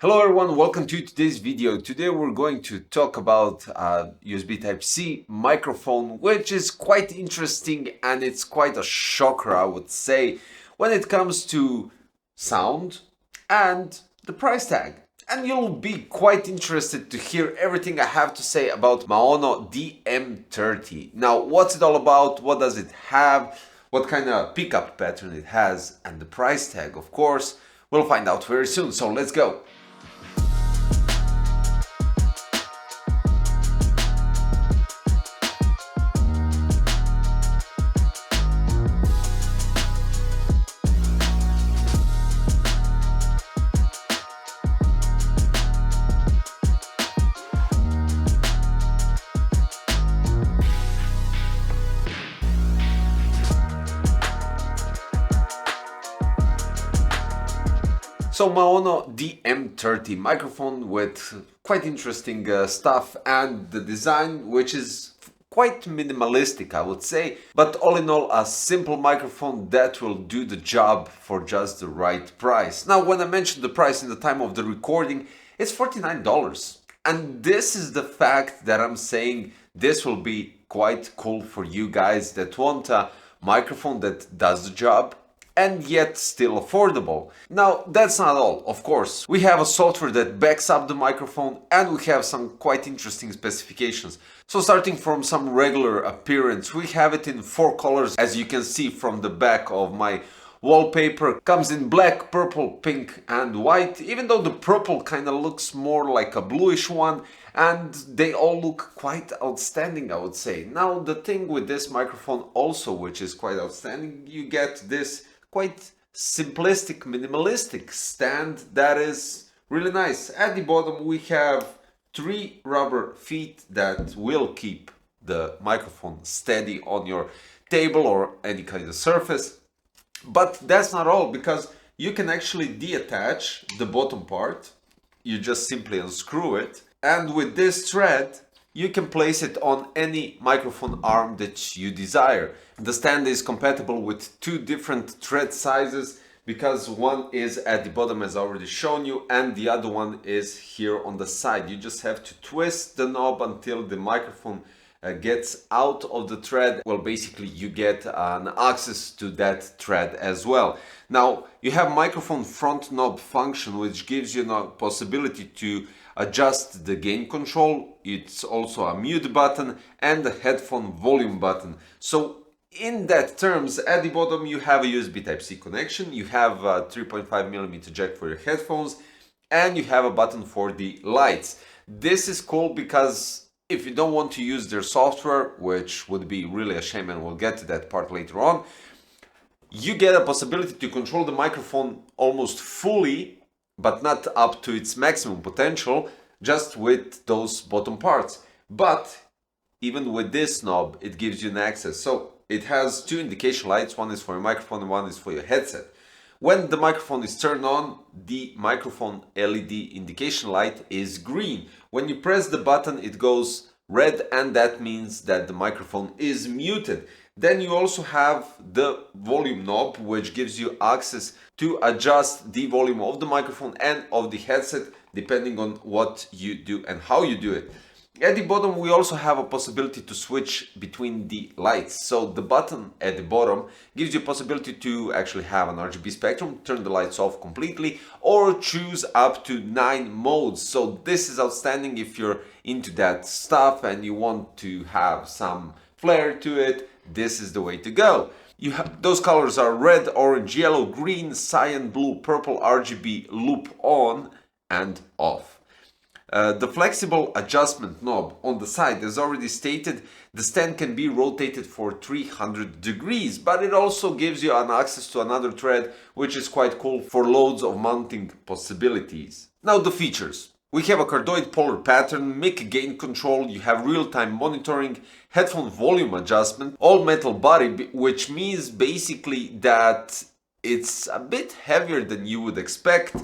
Hello everyone, welcome to today's video. Today we're going to talk about USB Type-C microphone, which is quite interesting and it's quite a shocker, I would say, when it comes to sound and the price tag. And you'll be quite interested to hear everything I have to say about Maono DM30. Now, what's it all about? What does it have? What kind of pickup pattern it has? And the price tag, of course, we'll find out very soon. So let's go. So Maono DM30 microphone with quite interesting stuff, and the design which is quite minimalistic, I would say, but all in all a simple microphone that will do the job for just the right price. Now when I mentioned the price in the time of the recording, it's $49, and this is the fact that I'm saying this will be quite cool for you guys that want a microphone that does the job and yet still affordable. Now that's not all, of course. We have a software that backs up the microphone and we have some quite interesting specifications. So starting from some regular appearance, we have it in 4 colors, as you can see from the back of my wallpaper. Comes in black, purple, pink and white, even though the purple kind of looks more like a bluish one, and they all look quite outstanding, I would say. Now the thing with this microphone also, which is quite outstanding, you get this quite simplistic, minimalistic stand that is really nice. At the bottom we have 3 rubber feet that will keep the microphone steady on your table or any kind of surface. But that's not all, because you can actually detach the bottom part. You just simply unscrew it, and with this thread you can place it on any microphone arm that you desire. The stand is compatible with 2 different thread sizes, because one is at the bottom as I already shown you, and the other one is here on the side. You just have to twist the knob until the microphone gets out of the thread. Well, basically you get an access to that thread as well. Now you have microphone front knob function, which gives you the possibility to adjust the gain control. It's also a mute button and a headphone volume button. So in that terms, at the bottom you have a USB Type-C connection, you have a 3.5mm jack for your headphones, and you have a button for the lights. This is cool because if you don't want to use their software, which would be really a shame, and we'll get to that part later on, you get a possibility to control the microphone almost fully, but not up to its maximum potential, just with those bottom parts. But even with this knob, it gives you an access. So it has 2 indication lights, one is for your microphone and one is for your headset. When the microphone is turned on, the microphone LED indication light is green. When you press the button, it goes red, and that means that the microphone is muted. Then you also have the volume knob, which gives you access to adjust the volume of the microphone and of the headset, depending on what you do and how you do it. At the bottom we also have a possibility to switch between the lights. So the button at the bottom gives you a possibility to actually have an RGB spectrum, turn the lights off completely, or choose up to 9 modes. So this is outstanding if you're into that stuff and you want to have some flair to it. This is the way to go. You have those colors are red, orange, yellow, green, cyan, blue, purple, RGB, loop on and off. The flexible adjustment knob on the side, as already stated, the stand can be rotated for 300 degrees, but it also gives you an access to another thread, which is quite cool for loads of mounting possibilities. Now the features. We have a cardioid polar pattern, mic gain control, you have real-time monitoring, headphone volume adjustment, all metal body, which means basically that it's a bit heavier than you would expect.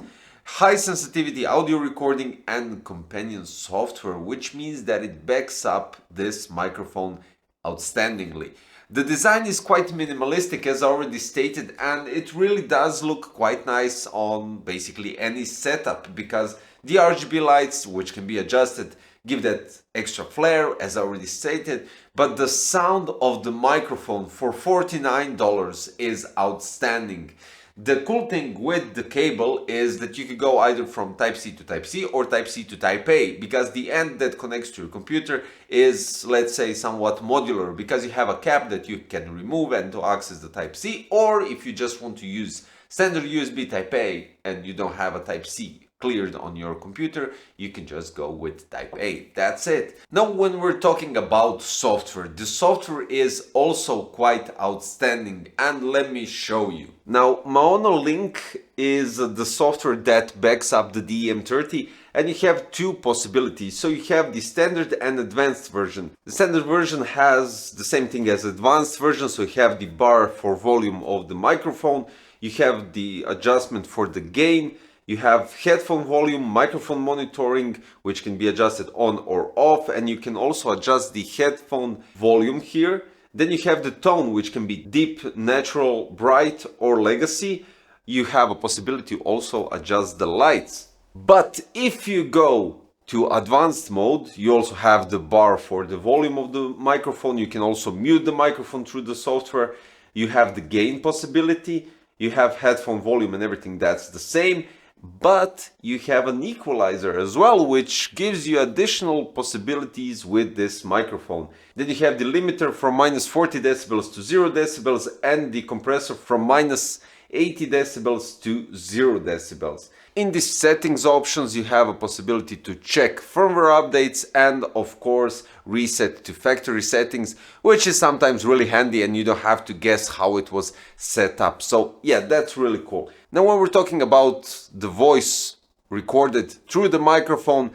High sensitivity audio recording and companion software, which means that it backs up this microphone outstandingly. The design is quite minimalistic, as already stated, and it really does look quite nice on basically any setup, because the RGB lights, which can be adjusted, give that extra flair, as already stated, but the sound of the microphone for $49 is outstanding. The cool thing with the cable is that you can go either from Type-C to Type-C or Type-C to Type-A, because the end that connects to your computer is, let's say, somewhat modular, because you have a cap that you can remove and to access the Type-C, or if you just want to use standard USB Type-A and you don't have a Type-C cleared on your computer, you can just go with Type-A. That's it. Now, when we're talking about software, the software is also quite outstanding, and let me show you. Now, MAONO LINK is the software that backs up the DM30, and you have two possibilities. So you have the standard and advanced version. The standard version has the same thing as advanced version, so you have the bar for volume of the microphone, you have the adjustment for the gain, you have headphone volume, microphone monitoring, which can be adjusted on or off, and you can also adjust the headphone volume here. Then you have the tone, which can be deep, natural, bright, or legacy. You have a possibility to also adjust the lights. But if you go to advanced mode, you also have the bar for the volume of the microphone. You can also mute the microphone through the software. You have the gain possibility. You have headphone volume and everything that's the same. But you have an equalizer as well, which gives you additional possibilities with this microphone. Then you have the limiter from minus 40 decibels to 0 decibels and the compressor from minus 80 decibels to 0 decibels. In the settings options, you have a possibility to check firmware updates and, of course, reset to factory settings, which is sometimes really handy and you don't have to guess how it was set up. So yeah, that's really cool. Now, when we're talking about the voice recorded through the microphone,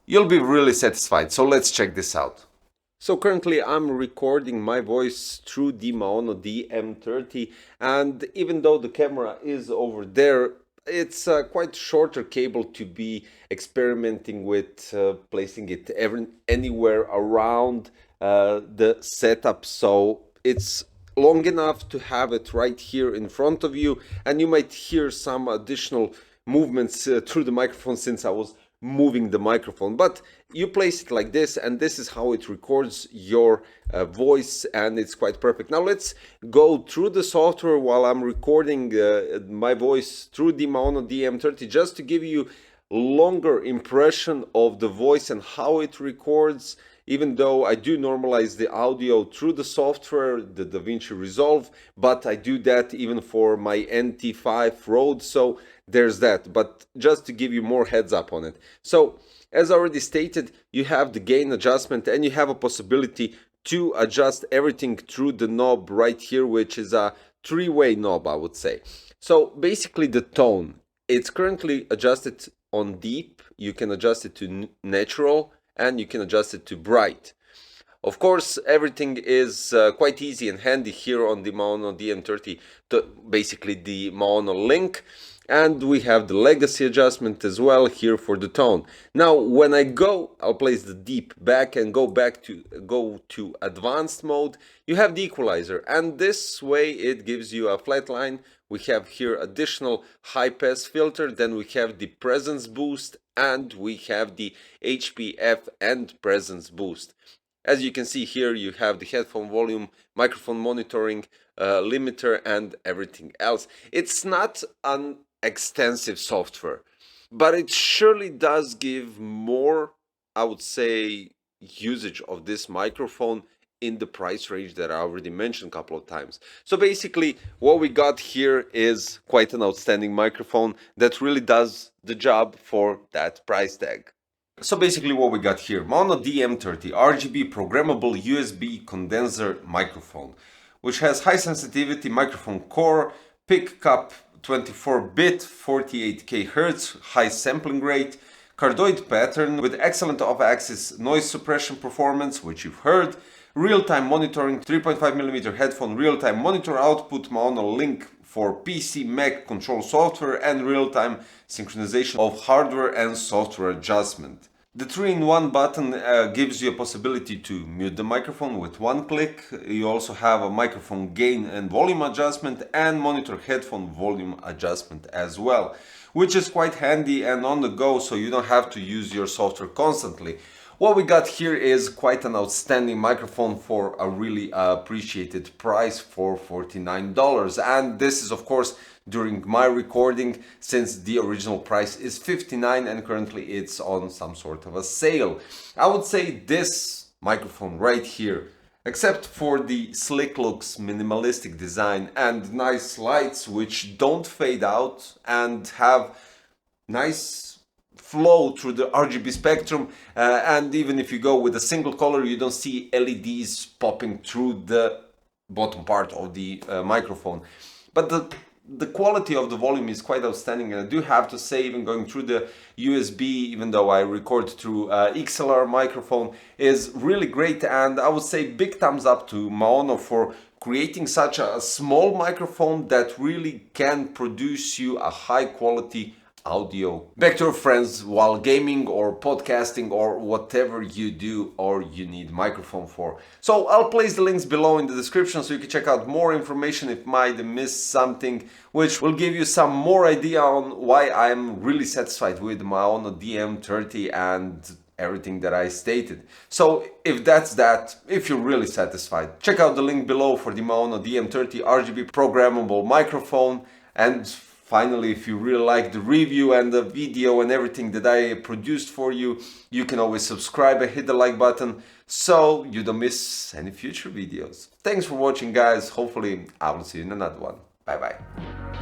you'll be really satisfied. So let's check this out. So currently I'm recording my voice through the Maono DM30, and even though the camera is over there, it's a quite shorter cable to be experimenting with placing it anywhere around the setup. So it's long enough to have it right here in front of you, and you might hear some additional movements through the microphone since I was moving the microphone, but you place it like this and this is how it records your voice, and it's quite perfect. Now let's go through the software while I'm recording my voice through the Maono DM30, just to give you longer impression of the voice and how it records. Even though I do normalize the audio through the software, the DaVinci Resolve, but I do that even for my NT5 Rode, so there's that. But just to give you more heads up on it. So, as already stated, you have the gain adjustment and you have a possibility to adjust everything through the knob right here, which is a three-way knob, I would say. So, basically the tone, it's currently adjusted on deep, you can adjust it to natural, and you can adjust it to bright. Of course, everything is quite easy and handy here on the Maono DM30, basically the Maono Link, and we have the legacy adjustment as well here for the tone. Now, when I'll place the deep back and go to advanced mode, you have the equalizer, and this way it gives you a flat line. We have here additional high pass filter, then we have the presence boost, and we have the HPF and presence boost. As you can see here, you have the headphone volume, microphone monitoring, limiter, and everything else. It's not an extensive software, but it surely does give more, I would say, usage of this microphone in the price range that I already mentioned a couple of times. So basically what we got here is quite an outstanding microphone that really does the job for that price tag. So basically what we got here, Maono DM30 RGB programmable USB condenser microphone, which has high sensitivity microphone core, pickup 24-bit 48 kHz, high sampling rate, cardioid pattern with excellent off-axis noise suppression performance, which you've heard, real-time monitoring, 3.5mm headphone real-time monitor output, MAONO LINK for PC, Mac control software, and real-time synchronization of hardware and software adjustment. The 3-in-1 button gives you a possibility to mute the microphone with one click. You also have a microphone gain and volume adjustment and monitor headphone volume adjustment as well, which is quite handy and on the go, so you don't have to use your software constantly. What we got here is quite an outstanding microphone for a really appreciated price for $49. And this is of course during my recording, since the original price is $59 and currently it's on some sort of a sale. I would say this microphone right here, except for the slick looks, minimalistic design and nice lights which don't fade out and have nice flow through the RGB spectrum, and even if you go with a single color you don't see LEDs popping through the bottom part of the microphone. But the quality of the volume is quite outstanding, and I do have to say, even going through the USB, even though I record through XLR microphone, is really great. And I would say big thumbs up to Maono for creating such a small microphone that really can produce you a high quality audio. Back to your friends while gaming or podcasting or whatever you do or you need microphone for. So I'll place the links below in the description so you can check out more information if might missed something, which will give you some more idea on why I'm really satisfied with Maono DM30 and everything that I stated. So if that's that, if you're really satisfied, check out the link below for the Maono DM30 RGB programmable microphone. And finally, if you really like the review and the video and everything that I produced for you, you can always subscribe and hit the like button so you don't miss any future videos. Thanks for watching, guys. Hopefully I will see you in another one. Bye bye.